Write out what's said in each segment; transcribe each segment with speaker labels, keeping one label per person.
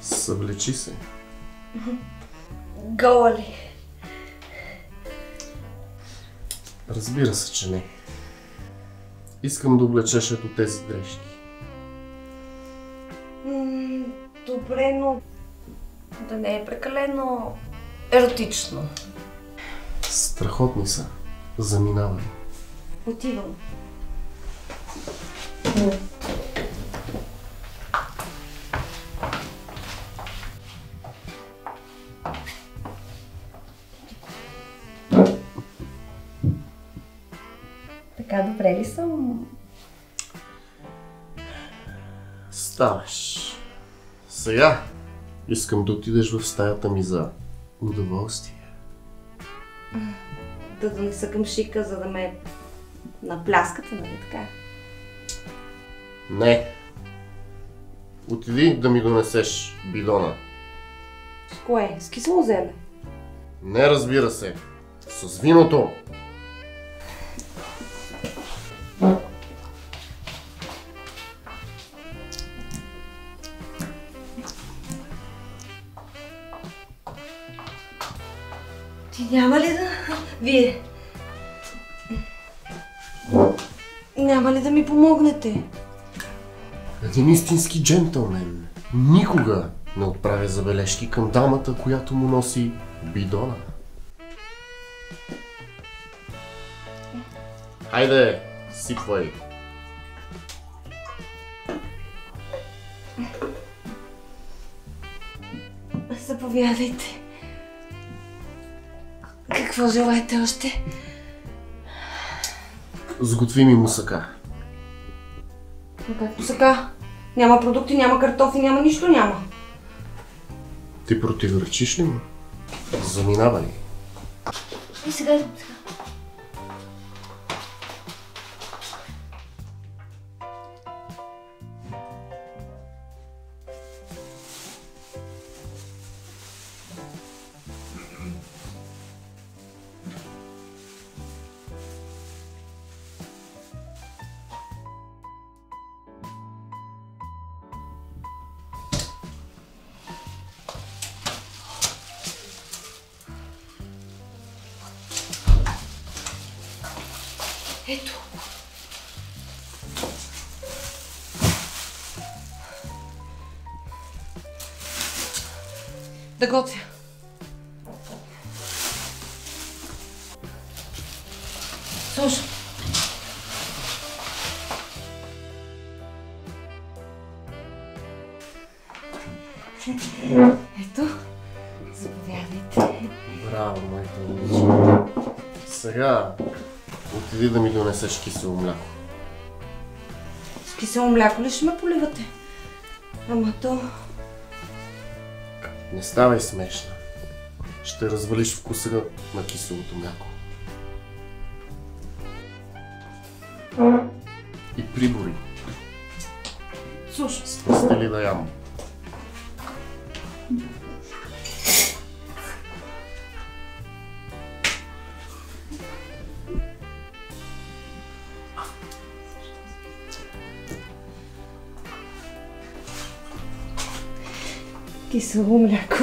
Speaker 1: Съвлечи се.
Speaker 2: Гола ли?
Speaker 1: Разбира се, че не. Искам да облечеш ето тези дрежки.
Speaker 2: Добре, но да не е прекалено еротично.
Speaker 1: Страхотни са. Заминавай.
Speaker 2: Отивам. Така добре ли съм?
Speaker 1: Ставаш. Сега искам да отидеш в стаята ми за удоволствие.
Speaker 2: Да донеса към шика, за да ме напляскате, нали така?
Speaker 1: Не. Отиди да ми донесеш бидона.
Speaker 2: С кое? С кисело зеле?
Speaker 1: Не, разбира се. С виното.
Speaker 2: Ти няма ли да... Вие... Няма ли да ми помогнете?
Speaker 1: Един истински джентълмен никога не отправя забележки към дамата, която му носи бидона. Хайде, сипвай.
Speaker 2: Заповядайте. Какво желаете още?
Speaker 1: Сготви ми мусака.
Speaker 2: Но как мусака? Няма продукти, няма картофи, няма нищо, няма.
Speaker 1: Ти противоречиш ли му? Заминавай.
Speaker 2: И сега... Ето. Да готвя. Слушай. Ето. Заповядайте.
Speaker 1: Браво, майка момиче. Сега отиди да ми донесеш кисело мляко.
Speaker 2: С кисело мляко ли ще ме поливате? Ама то...
Speaker 1: Не ставай смешна. Ще развалиш вкуса на киселото мляко. И прибори.
Speaker 2: Слушай.
Speaker 1: Сте ли да ям?
Speaker 2: Кисело мляко.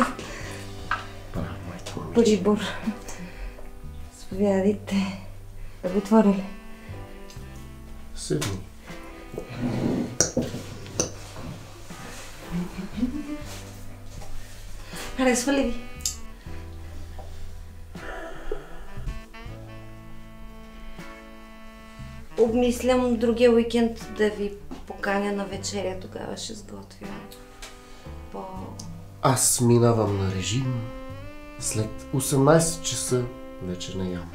Speaker 1: Браво, майка момиче.
Speaker 2: Прибор. Заповядайте. Да го отворя ли?
Speaker 1: Седни.
Speaker 2: Харесва ли ви? Обмислям другия уикенд да ви поканя на вечеря, тогава ще сготвя по...
Speaker 1: Аз минавам на режим. След 18 часа вече не ям.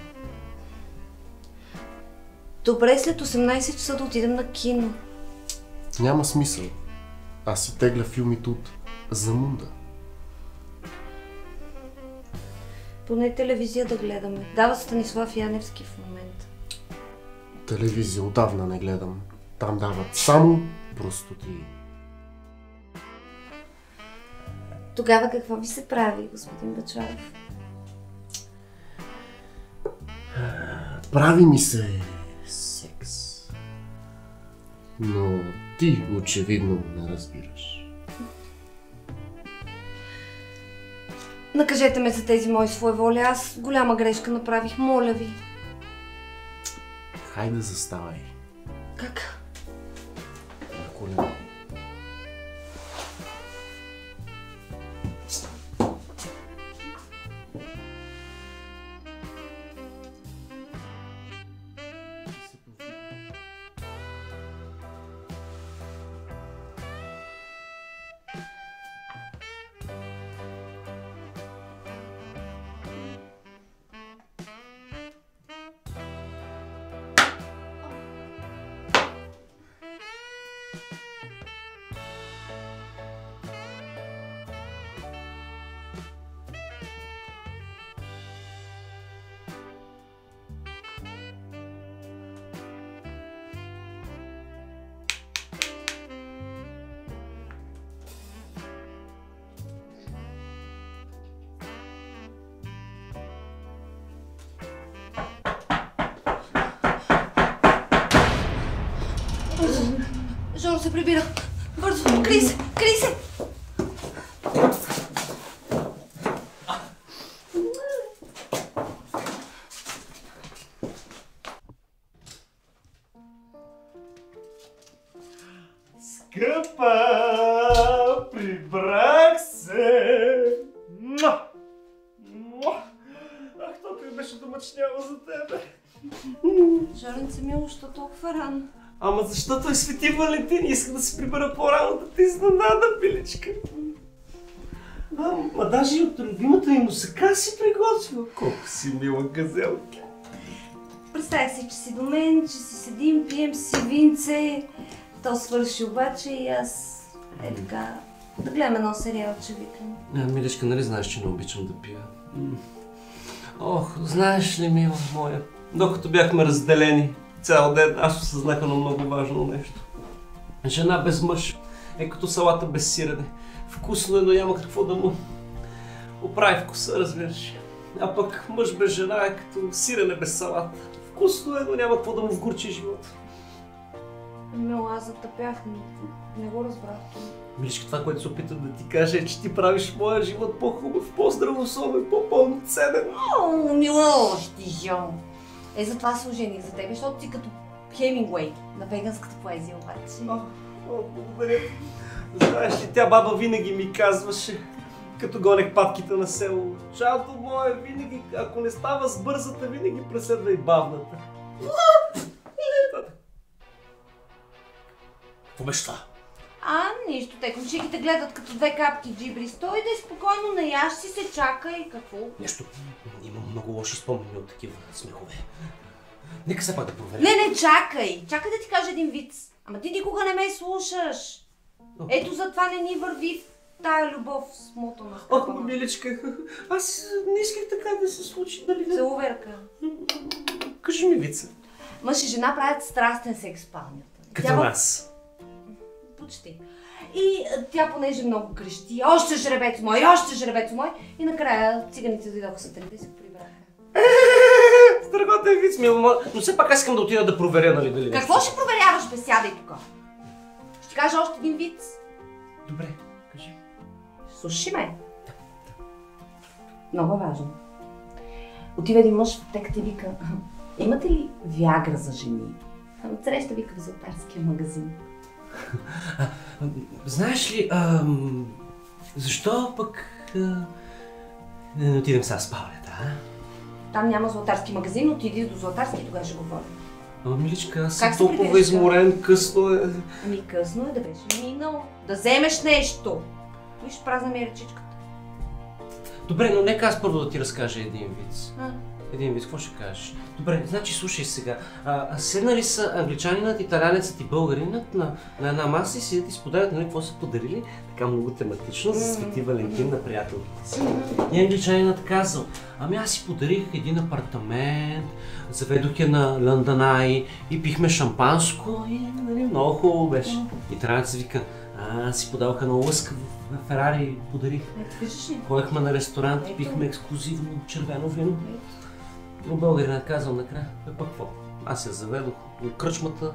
Speaker 2: Добре, след 18 часа да отидем на кино.
Speaker 1: Няма смисъл. Аз си тегля филмите от Замунда.
Speaker 2: Поне телевизия да гледаме. Дава Станислав Яневски в момента.
Speaker 1: Телевизия отдавна не гледам. Там дават само простоти.
Speaker 2: Тогава какво ви се прави, господин Бъчваров?
Speaker 1: Прави ми се секс. Но ти очевидно не разбираш.
Speaker 2: Накажете ме за тези мои своеволи. Аз голяма грешка направих, моля ви.
Speaker 1: Хайде, заставай.
Speaker 2: Как?
Speaker 1: На колено.
Speaker 2: Жоро се прибира. Бързо, крий се, крий се!
Speaker 3: Скъпа, прибрах се! Ах, той беше домъчняво за тебе.
Speaker 2: Жоренце, мило, що толкова рано?
Speaker 3: Ама защото е Свети Валентин и иска да се прибера по-рано да те изненада, пиличка. Ама даже и от любимата ми мусака си приготвила. Колко си мила газелка.
Speaker 2: Представях си, че си до мен, че си седим, пием си винце. То свърши обаче и аз така да гледам едно сериалче, викам.
Speaker 3: Миличка, нали знаеш, че не обичам да пия? Ох, знаеш ли, мила моя, докато бяхме разделени цял ден, аз осъзнах едно много важно нещо. Жена без мъж е като салата без сирене. Вкусно е, но няма какво да му оправи вкуса, разбираш. А пък мъж без жена е като сирене без салат. Вкусно е, но няма какво да му вгорчи живота.
Speaker 2: Мило, аз затъпях, но не го разбрах това.
Speaker 3: Миличка, това, което се опитам да ти кажа е, че ти правиш моя живот по-хубав, по-здравословен, по-пълноценен.
Speaker 2: О, мило, Жон. Затова се ожених за тебе, защото ти като Хемингуей на веганската поезия обаче.
Speaker 3: Благодаря. Знаеш ли, тя баба винаги ми казваше, като гонех патките на село: "Чадо мое, винаги, ако не става с бързата, винаги преследва и бавната." Какво беше това?
Speaker 2: Нищо, те комшиките гледат като две капки джибри. Стой да спокойно, наяш си се, чакай, какво?
Speaker 3: Нещо. Имам много лоши спомени от такива смехове. Нека все пак да проверя.
Speaker 2: Не, чакай! Чакай да ти кажа един виц. Ама ти никога не ме слушаш. Ето затова не ни върви в тая любов с мото на скъпа.
Speaker 3: Ох, миличка, аз не исках така да се случи, нали?
Speaker 2: Целуверка.
Speaker 3: Кажи ми вица.
Speaker 2: Мъж и жена правят страстен секс в спалнята.
Speaker 3: Като нас.
Speaker 2: Почти. И тя, понеже много крещи: "Още жребец мой, още жребец мой!" И накрая циганите дойдоха сутринта и се прибраха.
Speaker 3: Страхотен виц, мило, но все пак аз искам да отида да проверя, нали, дали нещо.
Speaker 2: Какво ще проверяваш, бе? Сядай тук. Ще ти кажа още един виц.
Speaker 3: Добре, кажи.
Speaker 2: Слушай ме. Много е важно. Отива един мъж в аптеката и вика: "Имате ли виагра за жени?" Среща вика в златарския магазин.
Speaker 3: Знаеш ли, защо пък не отидем сега в спалнята, а?
Speaker 2: Там няма златарски магазин, отиди до златарски и тогава ще говоря.
Speaker 3: Ама, миличка, аз
Speaker 2: Как
Speaker 3: съм толкова изморен, късно е.
Speaker 2: Късно е да беше минал. Да вземеш нещо. Виж, празна ми е ръчичката.
Speaker 3: Добре, но нека аз първо да ти разкажа един виц. Един виц, какво ще кажеш? Добре, значи слушай сега. Седнали са англичанинът, италянецът и българинът на една маса и седят и споделят, нали, какво са подарили, така много тематично, за Свети Валентин на приятелките си. И англичанинът казал: "Ами аз си подарих един апартамент, заведох я на Лъндънай и пихме шампанско и, нали, много хубаво беше." Италянецът вика: "Аз си подавах едно лъскаво на Ферари, подарих. Ходихме на ресторант и пихме ексклюзивно червено вино." Но българинът казал накрая: "Пък какво? Аз я заведох до кръчмата,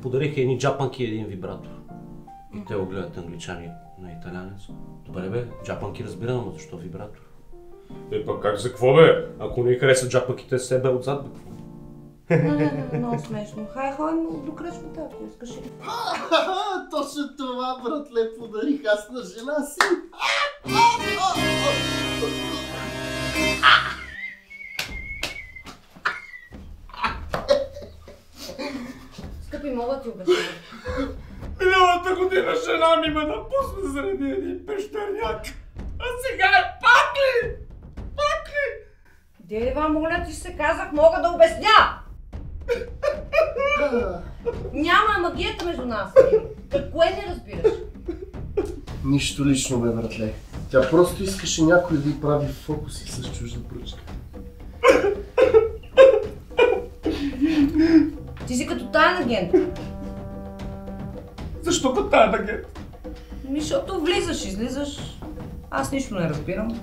Speaker 3: подарих едни джапанки и един вибратор." И те го гледат англичани: На италянец. Добре бе, джапанки разбирам, но защо вибратор?
Speaker 4: Пък как за какво бе? Ако не харесват джапанките с себе отзад бе, какво?
Speaker 2: Много смешно. Хай, ходим до кръчмата, ако искаш.
Speaker 1: Точно това, братле, подарих аз на жена си.
Speaker 2: Скъпи, мога да ти обясня.
Speaker 4: Миналата година жена ми ме напусна заради един пещерняк. А сега е пак ли? Пак ли?
Speaker 2: Дева, моля ти се, казах, мога да обясня! Няма магията между нас. Кое не разбираш?
Speaker 1: Нищо лично, бе, братле. Тя просто искаше някой да й прави фокуси с чужда пръчка.
Speaker 2: Ти си като таен агент.
Speaker 4: Защо като тая агент?
Speaker 2: Защото влизаш, излизаш. Аз нищо не разбирам.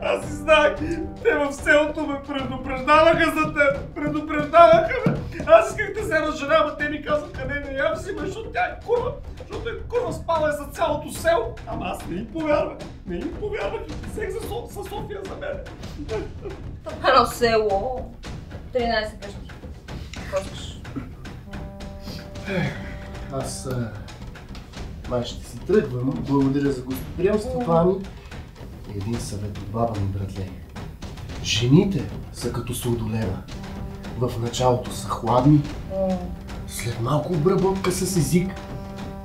Speaker 4: Аз си знаех, те в селото ме предупреждаваха за теб. Предупреждаваха ме. Аз исках да се разженя, но те ми казаха, не я взимай, защото тя е курва. Защото е курва, спала е за цялото село. Ама аз не им повярвах. Не им повярвах и взех за София за мен.
Speaker 2: Едно село. 13 къщи. Какво искаш?
Speaker 1: Аз май ще си тръгвам. Благодаря за гостоприемството, Ани. Един съвет от баба ми, братле. Жените са като сладолева. В началото са хладни, след малко обработка с език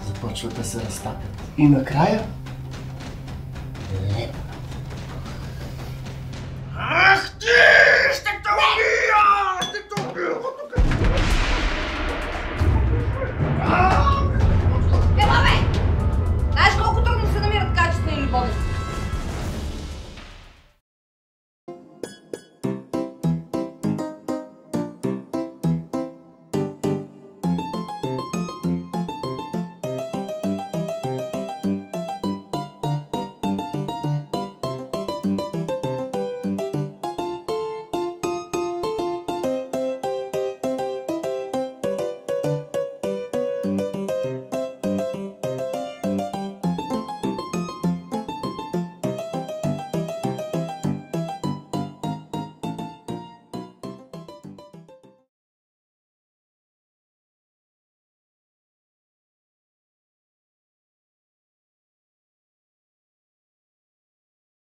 Speaker 1: започват да се разтапят. И накрая